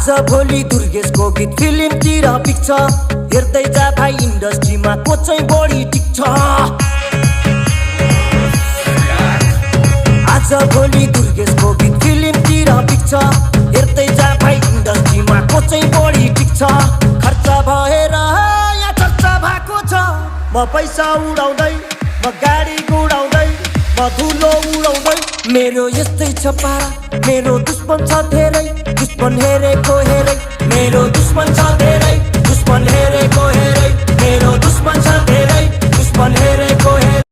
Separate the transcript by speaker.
Speaker 1: आज भोलि दुर्गेशको गीत फिल्मतिर पिक्छ हेर्दै जा भाइ इन्डस्ट्रीमा को चाहिँ बढी टिक्छ आज भोलि दुर्गेशको गीत फिल्मतिर पिक्छ हेर्दै जा भाइ इन्डस्ट्रीमा को चाहिँ बढी टिक्छ खर्च भएर यहाँ चर्चा भएको छ म पैसा उडाउँदै म गाडी गुडाउँदै म धुलो उडाउँदै मेरो यस्तै छ पारा मेरो दुश्मन छ धेरै दुश्मन हेरेको हेरै मेरो दुश्मन छ धेरै दुश्मन हेरेको हेरै मेरो दुश्मन छ धेरै दुश्मन हेरेको हेरै